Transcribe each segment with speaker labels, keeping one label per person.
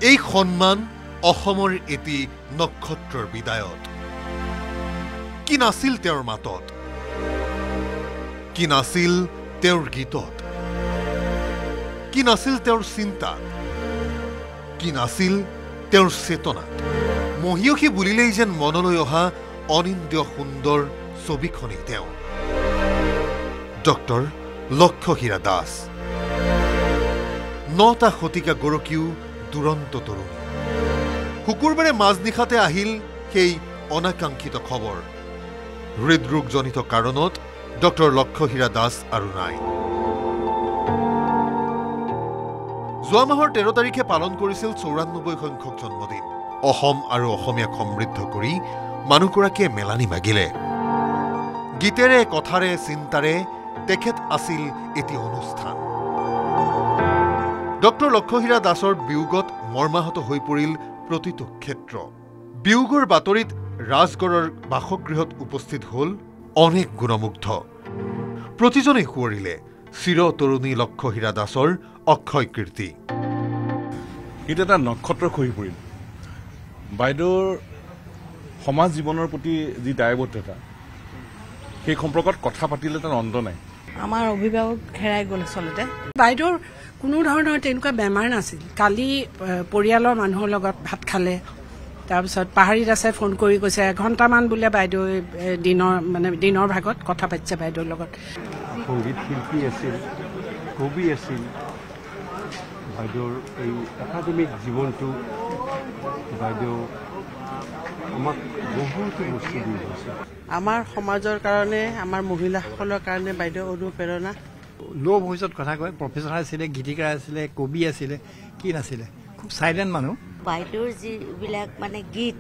Speaker 1: এই সন্মান অসমৰ এটি নক্ষত্ৰৰ বিদায়ত কি নাছিল তেওঁৰ মাতত কি নাছিল তেওঁৰ গীতত কি নাছিল তেওঁৰ চিন্তাত কি নাছিল তেওঁৰ চেতনাত মহিয়সী বুলিলেই যেন মনলৈ অহা অনিন্দ্য সুন্দৰ ছবিখনেই তেওঁ ডক্টৰ লক্ষহীৰা দাস 9টা শতিকা গৰকীও দুৰন্ত তৰুণী শুকুৰবাৰে মাজনিশাতে আহিল সেই অনাকাংক্ষিত খবৰ হৃদৰোগজনিত কাৰণত ডক্টৰ লক্ষহীৰা দাস আৰু নাই যোৱা মাহৰ 13 তাৰিখে পালন কৰিছিল 94 সংখ্যক জন্মদিন অসম আৰু অসমীয়াক সমৃদ্ধ কৰি মানুহগৰাকীয়ে মেলানি মাগিলে গীতেৰে কথাৰে চিন্তাৰে তেখেত আছিল এটি অনুষ্ঠান ডক্টৰ লক্ষহীৰা দাসৰ বিয়োগত মৰ্মাহত হৈ পৰিল প্ৰতিটো ক্ষেত্ৰ বিয়োগৰ বাতৰিত ৰাজগড়ৰ বাসগৃহত উপস্থিত হ'ল অনেক গুণমুগ্ধ প্ৰতিজনে সুঁৱৰিলে চিৰতৰুণী লক্ষহীৰা দাসৰ অক্ষয় কীৰ্তি
Speaker 2: এটা এটা নক্ষত্ৰ খহি পৰিল বাইদেউৰ সমাজ জীৱনৰ প্ৰতি যি দায়বদ্ধতা সেই সম্পৰ্কত কথা পাতিলে তাৰ অন্ত নাই
Speaker 3: আমাৰ অভিভাৱক হেৰাই গ'ল আচলতে বাইদেউৰ কোনো ধৰণৰ তেনেকুৱা বেমাৰ নাছিল কালি পৰিয়ালৰ মানুহৰ লগত ভাত খালে তাৰপিছত পাহাৰীত আছে ফোন কৰি কৈছে এঘণ্টামান বোলে বাইদেউ দিনৰ ভাগত কথা পাতিছে বাইদেউৰ লগত
Speaker 4: সংগীত শিল্পী আছিল কবি আছিল বাইদেউৰ এই একাডেমিক জীৱনটো বাইদেউ আমাক বহুতো বস্তু দি গৈছে
Speaker 3: আমাৰ সমাজৰ কাৰণে আমাৰ মহিলাসকলৰ কাৰণে বাইদেউ অনুপ্ৰেৰণা
Speaker 5: ল' ভইচত কথা কয় প্ৰফেচাৰ আছিলে গীতিকাৰ আছিলে কবি আছিলে কি নাছিলে খুব চাইলেণ্ট মানুহ
Speaker 6: বাইদেউৰ যিবিলাক মানে গীত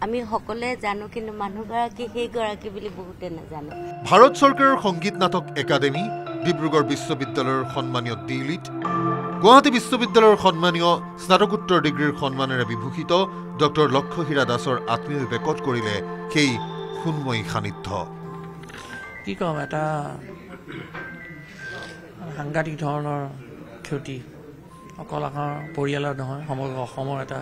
Speaker 6: আমি সকলোৱে জানো কিন্তু মানুহগৰাকী সেইগৰাকী বুলি বহুতে নাজানো
Speaker 1: ভাৰত চৰকাৰৰ সংগীত নাটক একাডেমি ডিব্ৰুগড় বিশ্ববিদ্যালয়ৰ সন্মানীয় ডিলিট গুৱাহাটী বিশ্ববিদ্যালয়ৰ সন্মানীয় স্নাতকোত্তৰ ডিগ্ৰীৰ সন্মানেৰে বিভূষিত ডক্টৰ লক্ষহীৰা দাসৰ আত্মীয় বেকত কৰিলে সেই সুন্ময়ী সান্নিধ্য
Speaker 7: কি কম এটা সাংঘাতিক ধৰণৰ ক্ষতি অকল আমাৰ পৰিয়ালৰ নহয় সমগ্ৰ অসমৰ এটা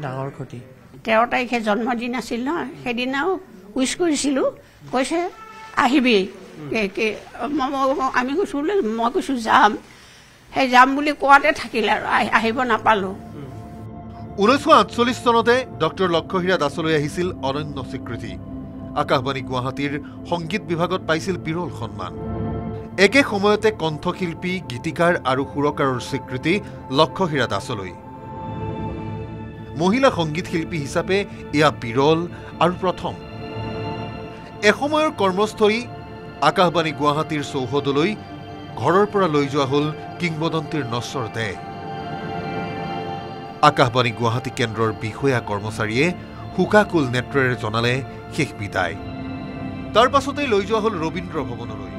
Speaker 7: ডাঙৰ ক্ষতি
Speaker 8: 13 তাৰিখে জন্মদিন আছিল নহয় সেইদিনাও উইচ কৰিছিলোঁ কৈছে আহিবি আমি কৈছোঁ মই কৈছোঁ যাম সেই যাম বুলি কোৱাতে থাকিল আৰু আহিব নাপালোঁ
Speaker 1: 1948 চনতে ডক্টৰ লক্ষহীৰা দাসলৈ আহিছিল অনন্য স্বীকৃতি আকাশবাণী গুৱাহাটীৰ সংগীত বিভাগত পাইছিল বিৰল সন্মান একে সময়তে কণ্ঠশিল্পী গীতিকাৰ আৰু সুৰকাৰৰ স্বীকৃতি লক্ষহীৰা দাসলৈ মহিলা সংগীত শিল্পী হিচাপে এয়া বিৰল আৰু প্ৰথম এসময়ৰ কৰ্মস্থলী আকাশবাণী গুৱাহাটীৰ চৌহদলৈ ঘৰৰ পৰা লৈ যোৱা হ'ল কিংবদন্তীৰ নশ্বৰ দেহ আকাশবাণী গুৱাহাটী কেন্দ্ৰৰ বিষয়া কৰ্মচাৰীয়ে হুকাকুল নেত্ৰেৰে জনালে শেষ বিদায় তাৰ পাছতেই লৈ যোৱা হ'ল ৰবীন্দ্ৰ ভৱনলৈ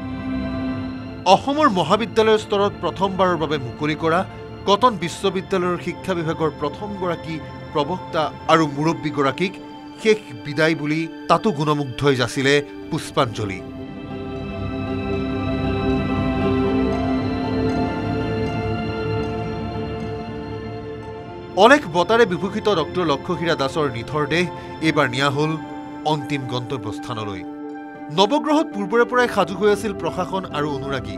Speaker 1: অসমৰ মহাবিদ্যালয় স্তৰত প্ৰথমবাৰৰ বাবে মুকলি কৰা কটন বিশ্ববিদ্যালয়ৰ শিক্ষা বিভাগৰ প্ৰথমগৰাকী প্ৰবক্তা আৰু মুৰব্বীগৰাকীক শেষ বিদায় বুলি তাতো গুণমুগ্ধই যাচিলে পুষ্পাঞ্জলি অনেক বঁটাৰে বিভূষিত ডক্টৰ লক্ষহীৰা দাসৰ নিথৰ দেহ এইবাৰ নিয়া হ'ল অন্তিম গন্তব্যস্থানলৈ নৱগ্ৰহত পূৰ্বৰে পৰাই সাজু হৈ আছিল প্ৰশাসন আৰু অনুৰাগী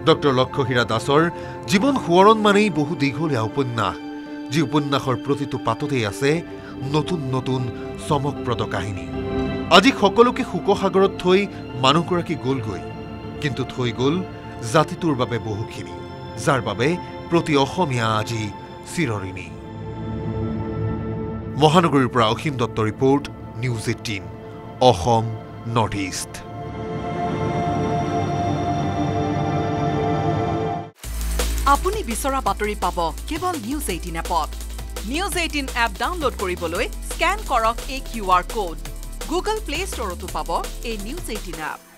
Speaker 1: ডক্টৰ লক্ষহীৰা দাসৰ জীৱন সোঁৱৰণ মানেই বহু দীঘলীয়া উপন্যাস যি উপন্যাসৰ প্ৰতিটো পাততেই আছে নতুন নতুন চমকপ্ৰদ কাহিনী আজি সকলোকে শোকসাগৰত থৈ মানুহগৰাকী গ'লগৈ কিন্তু থৈ গ'ল জাতিটোৰ বাবে বহুখিনি যাৰ বাবে প্ৰতি অসমীয়া আজি চিৰঋণী মহানগৰীৰ পৰা Asim Dutta report news 18 Assam north east
Speaker 9: আপুনি বিচৰা বাতৰি পাব কেৱল নিউজ 18 এপত নিউজ 18 এপ ডাউনলোড কৰিবলৈ স্ক্যান কৰক এই QR কোড গুগল প্লে ষ্টৰতো পাব এই নিউজ 18 এপ